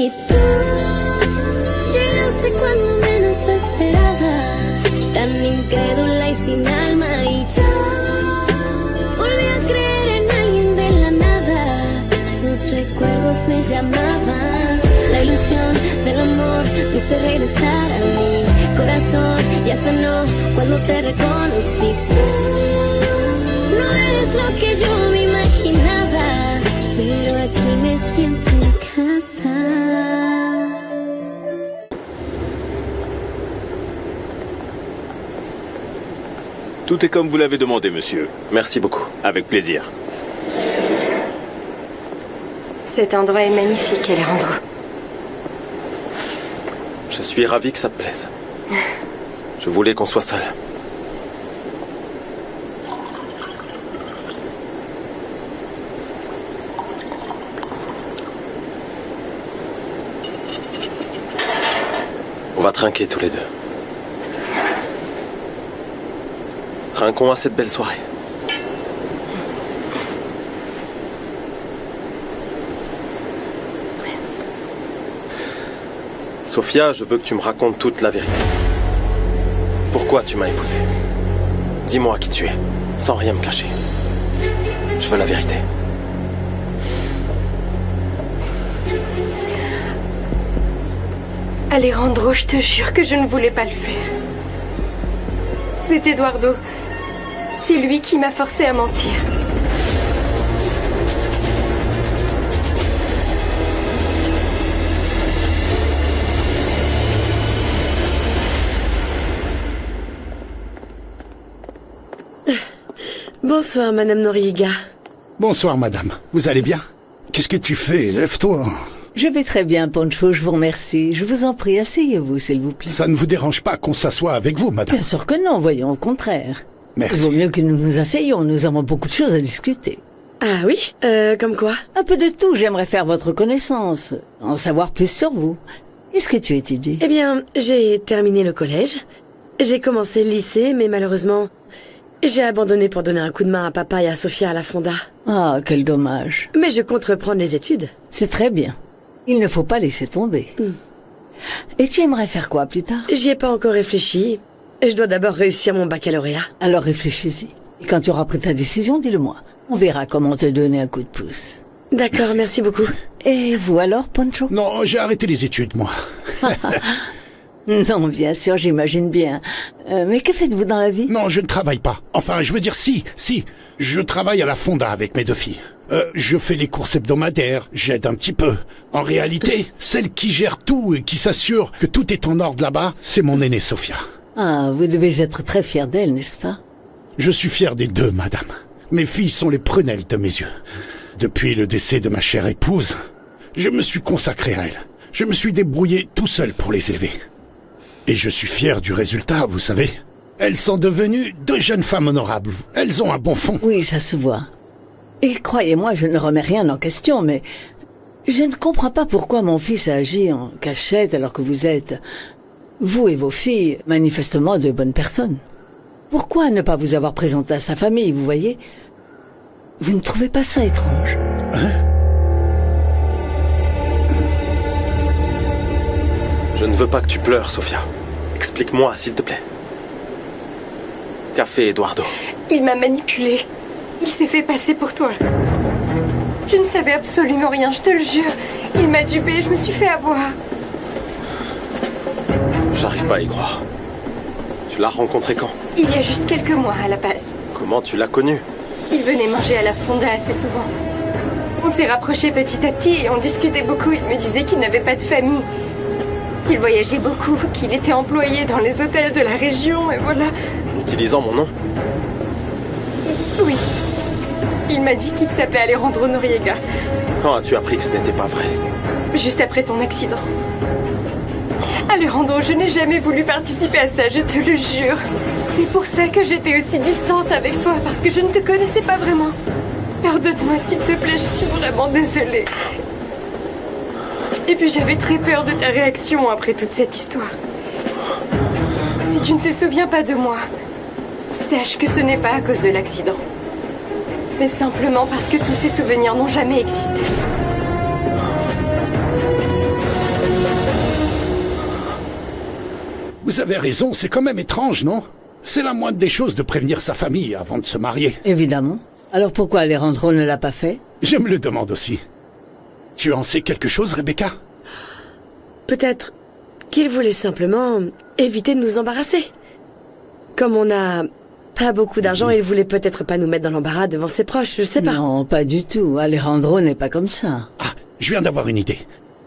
Y tú llegaste cuando menos lo esperaba, tan incrédula y sin alma, y yo volví a creer en alguien de la nada. Sus recuerdos me llamaban, la ilusión del amor me hizo regresar a mi corazón. Ya sanó cuando te reconocí. Tú no eres lo que yo me imaginaba, pero aquí me siento en casa. Tout est comme vous l'avez demandé, monsieur. Merci beaucoup. Avec plaisir. Cet endroit est magnifique, Alejandro. Je suis ravi que ça te plaise. Je voulais qu'on soit seuls. On va trinquer tous les deux. Trinquons à cette belle soirée. Sophia, je veux que tu me racontes toute la vérité. Pourquoi tu m'as épousée? Dis-moi qui tu es, sans rien me cacher. Je veux la vérité. Alejandro, je te jure que je ne voulais pas le faire. C'est Eduardo. C'est lui qui m'a forcé à mentir. Bonsoir, Madame Noriega. Bonsoir, madame. Vous allez bien? Qu'est-ce que tu fais? Lève-toi. Je vais très bien, Pancho, je vous remercie. Je vous en prie, asseyez-vous, s'il vous plaît. Ça ne vous dérange pas qu'on s'assoie avec vous, madame? Bien sûr que non, voyons, au contraire. Merci. Il vaut mieux que nous nous asseyions, nous avons beaucoup de choses à discuter. Ah oui? Comme quoi? Un peu de tout, j'aimerais faire votre connaissance, en savoir plus sur vous. Qu'est-ce que tu étudies? Eh bien, j'ai terminé le collège. J'ai commencé le lycée, mais malheureusement, j'ai abandonné pour donner un coup de main à papa et à Sophia à la Fonda. Ah, quel dommage. Mais je compte reprendre les études. C'est très bien. Il ne faut pas laisser tomber. Et tu aimerais faire quoi plus tard? J'y ai pas encore réfléchi. Je dois d'abord réussir mon baccalauréat. Alors réfléchis-y. Et quand tu auras pris ta décision, dis-le-moi. On verra comment te donner un coup de pouce. D'accord, merci beaucoup. Et vous alors, Pancho? Non, j'ai arrêté les études, moi. Non, bien sûr, j'imagine bien. Mais que faites-vous dans la vie? Non, je ne travaille pas. Enfin, je veux dire, si. Je travaille à la Fonda avec mes deux filles. Je fais les courses hebdomadaires, j'aide un petit peu. En réalité, celle qui gère tout et qui s'assure que tout est en ordre là-bas, c'est mon aînée Sophia. Ah, vous devez être très fier d'elle, n'est-ce pas? Je suis fier des deux, madame. Mes filles sont les prunelles de mes yeux. Depuis le décès de ma chère épouse, je me suis consacré à elles. Je me suis débrouillé tout seul pour les élever. Et je suis fier du résultat, vous savez. Elles sont devenues deux jeunes femmes honorables. Elles ont un bon fond. Oui, ça se voit. Et croyez-moi, je ne remets rien en question, mais je ne comprends pas pourquoi mon fils a agi en cachette alors que vous êtes, vous et vos filles, manifestement de bonnes personnes. Pourquoi ne pas vous avoir présenté à sa famille, vous voyez? Vous ne trouvez pas ça étrange? Hein? Je ne veux pas que tu pleures, Sophia. Explique-moi, s'il te plaît. Qu'a fait Eduardo? Il m'a manipulée. Il s'est fait passer pour toi. Je ne savais absolument rien, je te le jure. Il m'a dupée, je me suis fait avoir. J'arrive pas à y croire. Tu l'as rencontré quand? Il y a juste quelques mois à La Paz. Comment tu l'as connu? Il venait manger à la Fonda assez souvent. On s'est rapprochés petit à petit et on discutait beaucoup. Il me disait qu'il n'avait pas de famille, qu'il voyageait beaucoup, qu'il était employé dans les hôtels de la région, et voilà. Utilisant mon nom? Oui. Il m'a dit qu'il s'appelait Alejandro Noriega. Quand as-tu appris que ce n'était pas vrai? Juste après ton accident. Alejandro, je n'ai jamais voulu participer à ça, je te le jure. C'est pour ça que j'étais aussi distante avec toi, parce que je ne te connaissais pas vraiment. Pardonne-moi, s'il te plaît, je suis vraiment désolée. Et puis j'avais très peur de ta réaction après toute cette histoire. Si tu ne te souviens pas de moi, sache que ce n'est pas à cause de l'accident, mais simplement parce que tous ces souvenirs n'ont jamais existé. Vous avez raison, c'est quand même étrange, non? C'est la moindre des choses de prévenir sa famille avant de se marier. Évidemment. Alors pourquoi Alejandro ne l'a pas fait? Je me le demande aussi. Tu en sais quelque chose, Rebecca? Peut-être qu'il voulait simplement éviter de nous embarrasser. Comme on n'a pas beaucoup d'argent, il voulait peut-être pas nous mettre dans l'embarras devant ses proches, je sais pas. Non, pas du tout. Alejandro n'est pas comme ça. Ah, je viens d'avoir une idée.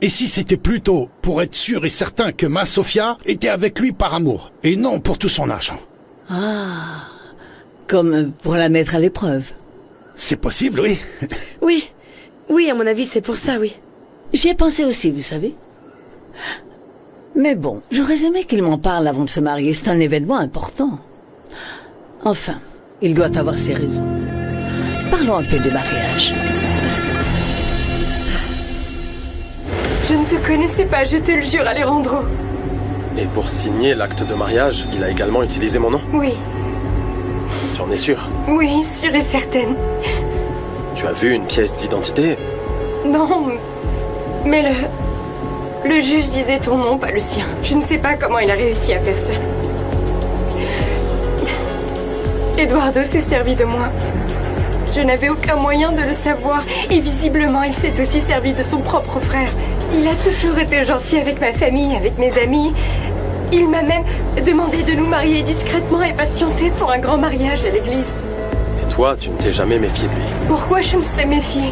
Et si c'était plutôt pour être sûr et certain que ma Sofia était avec lui par amour, et non pour tout son argent? Ah, comme pour la mettre à l'épreuve. C'est possible, oui. Oui, à mon avis, c'est pour ça, oui. J'y ai pensé aussi, vous savez. Mais bon, j'aurais aimé qu'il m'en parle avant de se marier. C'est un événement important. Enfin, il doit avoir ses raisons. Parlons un peu de mariage. Je ne te connaissais pas, je te le jure, Alejandro. Et pour signer l'acte de mariage, il a également utilisé mon nom? Oui, Tu en es sûr? oui, sûre et certaine. Tu as vu une pièce d'identité? Non, mais le juge disait ton nom, pas le sien. Je ne sais pas comment il a réussi à faire ça. Eduardo s'est servi de moi. Je n'avais aucun moyen de le savoir. Et visiblement, il s'est aussi servi de son propre frère. Il a toujours été gentil avec ma famille, avec mes amis. Il m'a même demandé de nous marier discrètement et patienter pour un grand mariage à l'église. Et toi, tu ne t'es jamais méfié de lui? Pourquoi je me serais méfiée?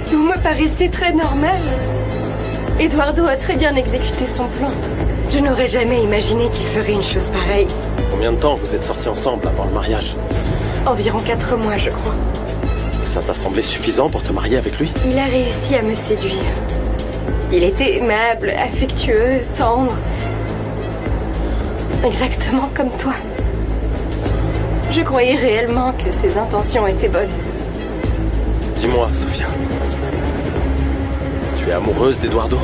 Tout me paraissait très normal. Eduardo a très bien exécuté son plan. Je n'aurais jamais imaginé qu'il ferait une chose pareille. Combien de temps vous êtes sortis ensemble avant le mariage? Environ 4 mois, je crois. Ça t'a semblé suffisant pour te marier avec lui? Il a réussi à me séduire. Il était aimable, affectueux, tendre. Exactement comme toi. Je croyais réellement que ses intentions étaient bonnes. Dis-moi, Sofia. Tu es amoureuse d'Eduardo?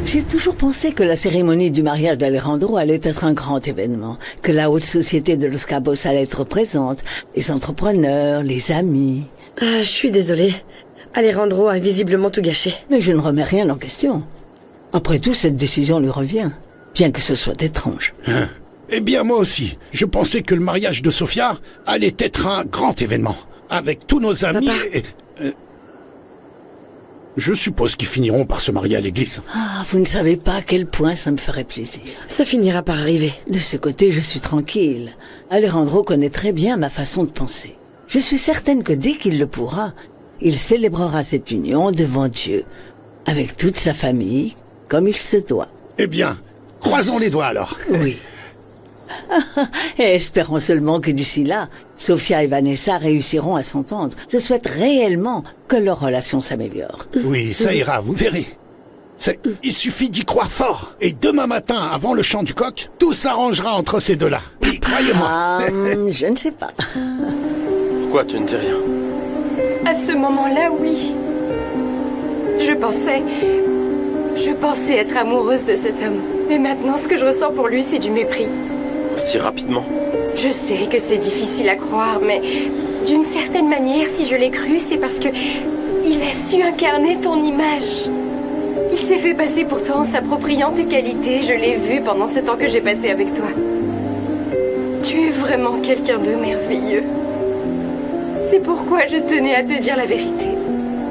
J'ai toujours pensé que la cérémonie du mariage d'Alejandro allait être un grand événement, que la haute société de Los Cabos allait être présente, les entrepreneurs, les amis. Ah, je suis désolée. Alejandro a visiblement tout gâché. Mais je ne remets rien en question. Après tout, cette décision lui revient, bien que ce soit étrange. Hein? Eh bien, moi aussi. Je pensais que le mariage de Sofia allait être un grand événement, avec tous nos amis Papa. et... Je suppose qu'ils finiront par se marier à l'église. Ah, vous ne savez pas à quel point ça me ferait plaisir. Ça finira par arriver. De ce côté, je suis tranquille. Alejandro connaît très bien ma façon de penser. Je suis certaine que dès qu'il le pourra, il célébrera cette union devant Dieu, avec toute sa famille, comme il se doit. Eh bien, croisons les doigts alors. Oui. Et espérons seulement que d'ici là, Sofia et Vanessa réussiront à s'entendre. Je souhaite réellement que leur relation s'améliore. Oui, ça ira, vous verrez. Il suffit d'y croire fort. Et demain matin, avant le chant du coq, tout s'arrangera entre ces deux-là. Oui, croyez-moi. Je ne sais pas. Pourquoi tu ne dis rien? À ce moment-là, oui. Je pensais être amoureuse de cet homme. Mais maintenant, ce que je ressens pour lui, c'est du mépris. Aussi rapidement? Je sais que c'est difficile à croire, mais d'une certaine manière, si je l'ai cru, c'est parce que il a su incarner ton image. Il s'est fait passer pourtant en s'appropriant tes qualités. Je l'ai vu pendant ce temps que j'ai passé avec toi. Tu es vraiment quelqu'un de merveilleux. C'est pourquoi je tenais à te dire la vérité.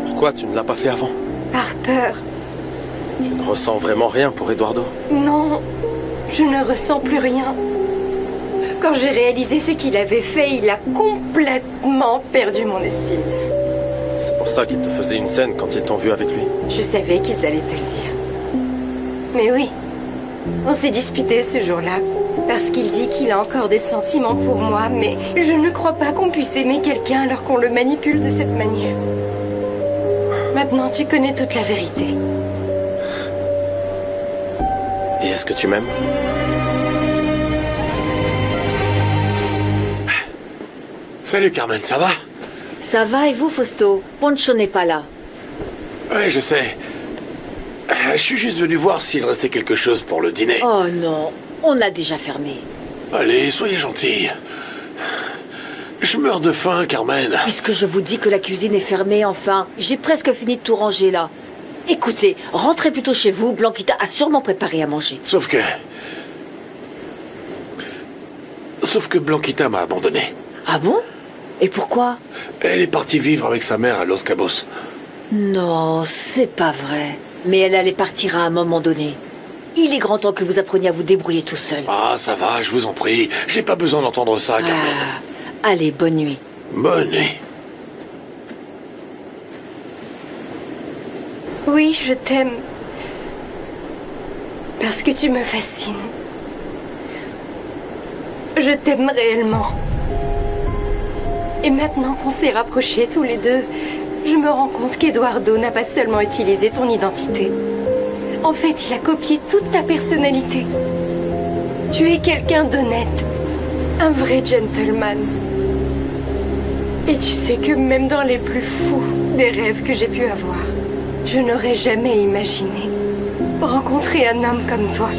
Pourquoi tu ne l'as pas fait avant? Par peur. Tu ne ressens vraiment rien pour Eduardo? Non, je ne ressens plus rien. Quand j'ai réalisé ce qu'il avait fait, il a complètement perdu mon estime. C'est pour ça qu'il te faisait une scène quand ils t'ont vu avec lui. Je savais qu'ils allaient te le dire. Mais oui, on s'est disputé ce jour-là, parce qu'il dit qu'il a encore des sentiments pour moi, mais je ne crois pas qu'on puisse aimer quelqu'un alors qu'on le manipule de cette manière. Maintenant, tu connais toute la vérité. Et est-ce que tu m'aimes? Salut Carmen, ça va? Ça va et vous, Fausto? Poncho n'est pas là. Ouais, je sais. Je suis juste venu voir s'il restait quelque chose pour le dîner. Oh non, on a déjà fermé. Allez, soyez gentils. Je meurs de faim, Carmen. Puisque je vous dis que la cuisine est fermée, enfin, j'ai presque fini de tout ranger là. Écoutez, rentrez plutôt chez vous, Blanquita a sûrement préparé à manger. Sauf que Blanquita m'a abandonné. Ah bon? Et pourquoi? Elle est partie vivre avec sa mère à Los Cabos. Non, c'est pas vrai. Mais elle allait partir à un moment donné. Il est grand temps que vous appreniez à vous débrouiller tout seul. Ah, ça va, je vous en prie. J'ai pas besoin d'entendre ça, Carmen. Allez, bonne nuit. Bonne nuit. Oui, je t'aime. Parce que tu me fascines. Je t'aime réellement. Et maintenant qu'on s'est rapprochés tous les deux, je me rends compte qu'Eduardo n'a pas seulement utilisé ton identité. En fait, il a copié toute ta personnalité. Tu es quelqu'un d'honnête. Un vrai gentleman. Et tu sais que même dans les plus fous des rêves que j'ai pu avoir, je n'aurais jamais imaginé rencontrer un homme comme toi.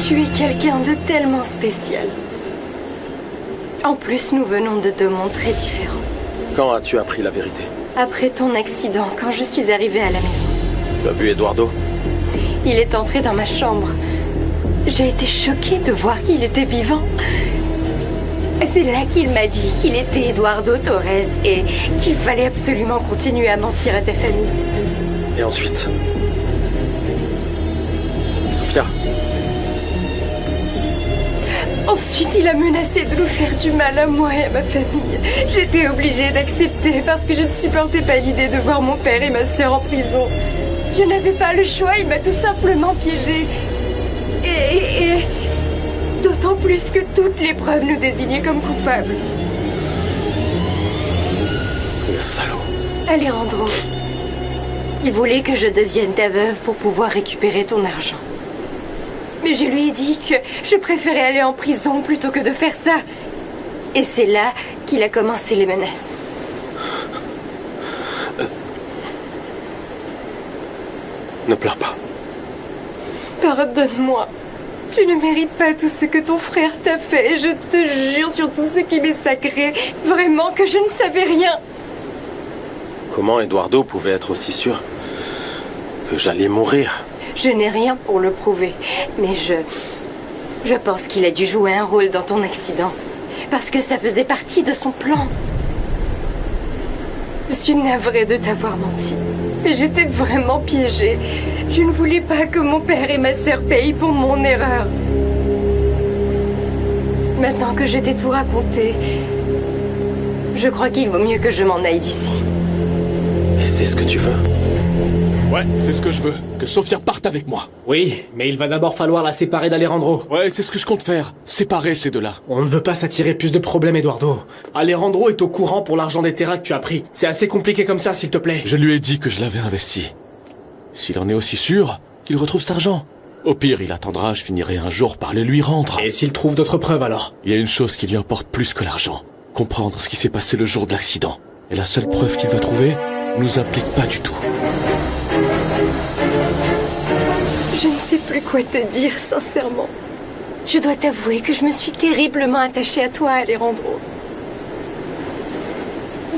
Tu es quelqu'un de tellement spécial. En plus, nous venons de deux mondes très différents. Quand as-tu appris la vérité? Après ton accident, quand je suis arrivée à la maison. Tu as vu Eduardo? Il est entré dans ma chambre. J'ai été choquée de voir qu'il était vivant. C'est là qu'il m'a dit qu'il était Eduardo Torres et qu'il fallait absolument continuer à mentir à ta famille. Et ensuite? Sofia? Ensuite, il a menacé de nous faire du mal à moi et à ma famille. J'étais obligée d'accepter parce que je ne supportais pas l'idée de voir mon père et ma sœur en prison. Je n'avais pas le choix, il m'a tout simplement piégée. Et d'autant plus que toutes les preuves nous désignaient comme coupables. Le salaud. Alejandro, il voulait que je devienne ta veuve pour pouvoir récupérer ton argent. Mais je lui ai dit que je préférais aller en prison plutôt que de faire ça. Et c'est là qu'il a commencé les menaces. Ne pleure pas. Pardonne-moi. Tu ne mérites pas tout ce que ton frère t'a fait. Je te jure sur tout ce qui m'est sacré, vraiment que je ne savais rien. Comment Eduardo pouvait être aussi sûr que j'allais mourir? Je n'ai rien pour le prouver, mais je pense qu'il a dû jouer un rôle dans ton accident. Parce que ça faisait partie de son plan. Je suis navrée de t'avoir menti. Mais j'étais vraiment piégée. Je ne voulais pas que mon père et ma sœur payent pour mon erreur. Maintenant que je t'ai tout raconté, je crois qu'il vaut mieux que je m'en aille d'ici. Et c'est ce que tu veux? Ouais, c'est ce que je veux. Que Sofia parte avec moi. Oui, mais il va d'abord falloir la séparer d'Alejandro. Ouais, c'est ce que je compte faire. Séparer ces deux-là. On ne veut pas s'attirer plus de problèmes, Eduardo. Alejandro est au courant pour l'argent des terrains que tu as pris. C'est assez compliqué comme ça, s'il te plaît. Je lui ai dit que je l'avais investi. S'il en est aussi sûr, qu'il retrouve cet argent. Au pire, il attendra, je finirai un jour par le lui rendre. Et s'il trouve d'autres preuves, alors? Il y a une chose qui lui importe plus que l'argent. Comprendre ce qui s'est passé le jour de l'accident. Et la seule preuve qu'il va trouver nous implique pas du tout. Je ne sais plus quoi te dire, sincèrement. Je dois t'avouer que je me suis terriblement attachée à toi, Alejandro.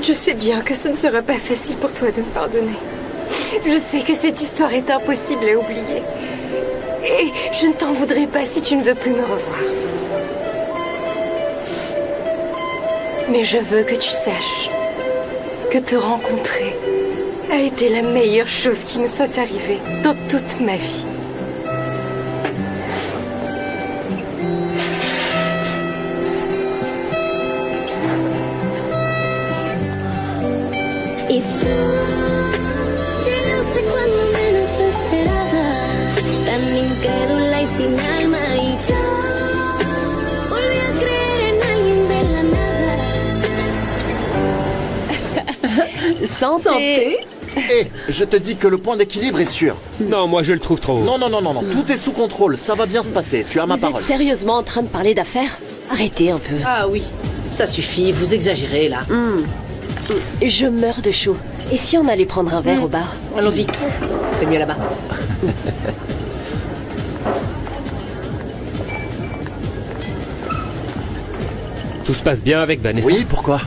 Je sais bien que ce ne sera pas facile pour toi de me pardonner. Je sais que cette histoire est impossible à oublier. Et je ne t'en voudrais pas si tu ne veux plus me revoir. Mais je veux que tu saches que te rencontrer a été la meilleure chose qui me soit arrivée dans toute ma vie. Y tú llegaste cuando menos lo esperaba, tan incrédula y sin alma, y yo volví a creer en alguien de la nada. Santé. Hé, je te dis que le point d'équilibre est sûr. Non, moi je le trouve trop haut. Non, tout est sous contrôle, ça va bien se passer, tu as ma parole. Vous êtes sérieusement en train de parler d'affaires? Arrêtez un peu. Ah oui, ça suffit, vous exagérez là. Je meurs de chaud. Et si on allait prendre un verre au bar? Allons-y, c'est mieux là-bas. Tout se passe bien avec Vanessa? Oui, pourquoi?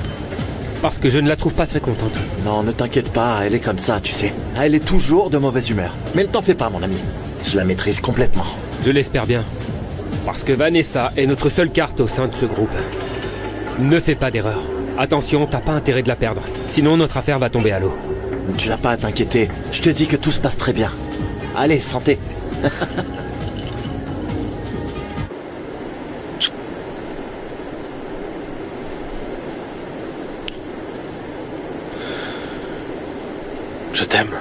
Parce que je ne la trouve pas très contente. Non, ne t'inquiète pas, elle est comme ça, tu sais. Elle est toujours de mauvaise humeur. Mais ne t'en fais pas, mon ami. Je la maîtrise complètement. Je l'espère bien. Parce que Vanessa est notre seule carte au sein de ce groupe. Ne fais pas d'erreur. Attention, t'as pas intérêt de la perdre. Sinon, notre affaire va tomber à l'eau. Tu n'as pas à t'inquiéter. Je te dis que tout se passe très bien. Allez, santé. Je t'aime.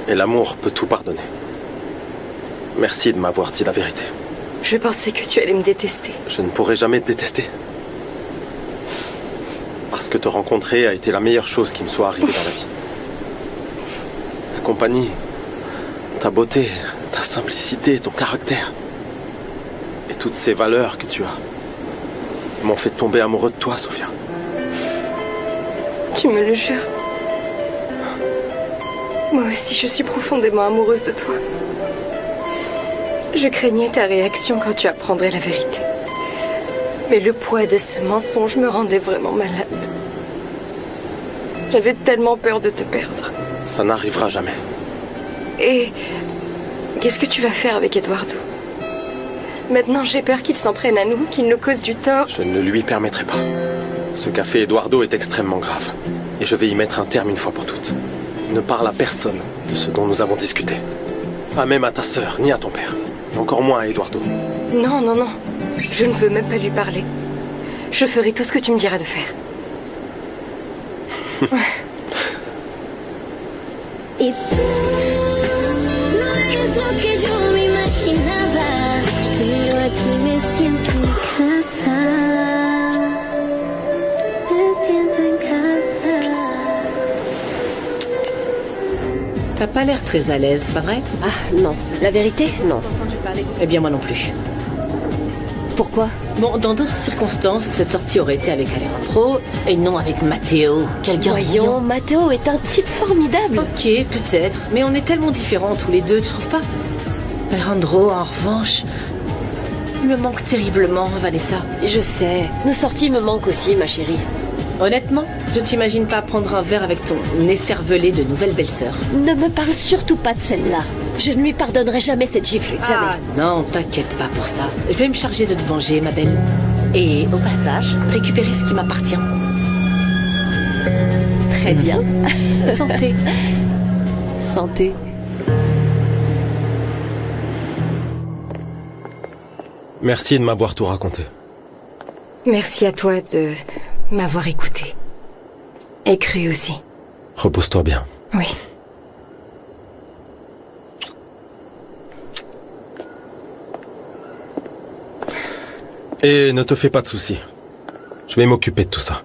Et l'amour peut tout pardonner. Merci de m'avoir dit la vérité. Je pensais que tu allais me détester. Je ne pourrai jamais te détester. Parce que te rencontrer a été la meilleure chose qui me soit arrivée dans la vie. Ta compagnie, ta beauté, ta simplicité, ton caractère. Et toutes ces valeurs que tu as m'ont fait tomber amoureux de toi, Sophia. Tu me le jures. Moi aussi, je suis profondément amoureuse de toi. Je craignais ta réaction quand tu apprendrais la vérité. Mais le poids de ce mensonge me rendait vraiment malade. J'avais tellement peur de te perdre. Ça n'arrivera jamais. Et qu'est-ce que tu vas faire avec Eduardo? Maintenant, j'ai peur qu'il s'en prenne à nous, qu'il nous cause du tort. Je ne lui permettrai pas. Ce qu'a fait Eduardo est extrêmement grave. Et je vais y mettre un terme une fois pour toutes. Ne parle à personne de ce dont nous avons discuté. Pas même à ta sœur, ni à ton père. Encore moins à Eduardo. Non, non, non. Je ne veux même pas lui parler. Je ferai tout ce que tu me diras de faire. Y tú no eres lo que yo me imaginaba, pero aquí me siento en casa. Me siento en casa. T'as pas l'air très à l'aise, pas vrai? Ah, non. La vérité, non. Eh bien, moi non plus. Pourquoi? Bon, dans d'autres circonstances, cette sortie aurait été avec Alejandro et non avec Matteo. Quel gars Voyons, Matteo est un type formidable. Ok, peut-être, mais on est tellement différents tous les deux, tu trouves pas? Alejandro, en revanche, il me manque terriblement, Vanessa. Je sais. Nos sorties me manquent aussi, ma chérie. Honnêtement, je t'imagine pas prendre un verre avec ton écervelé de nouvelle belle-sœur. Ne me parle surtout pas de celle-là. Je ne lui pardonnerai jamais cette gifle, jamais. Ah non, t'inquiète pas pour ça. Je vais me charger de te venger, ma belle. Et au passage, récupérer ce qui m'appartient. Très bien. Santé. Santé. Merci de m'avoir tout raconté. Merci à toi de m'avoir écouté. Et cru aussi. Repose-toi bien. Oui. Et ne te fais pas de soucis. Je vais m'occuper de tout ça.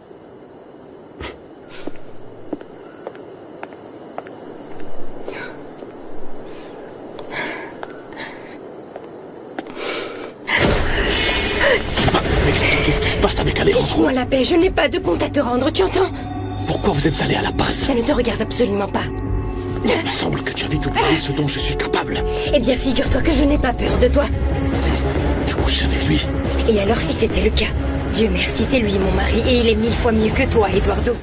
Tu vas m'expliquer ce qui se passe avec Alejandro. Fiche-moi la paix, je n'ai pas de compte à te rendre, tu entends? Pourquoi vous êtes allés à la base? Ça ne te regarde absolument pas. Il me semble que tu as vite oublié ce dont je suis capable. Eh bien, figure-toi que je n'ai pas peur de toi. T'as couché avec lui? Et alors, si c'était le cas? Dieu merci, c'est lui mon mari, et il est 1000 fois mieux que toi, Eduardo.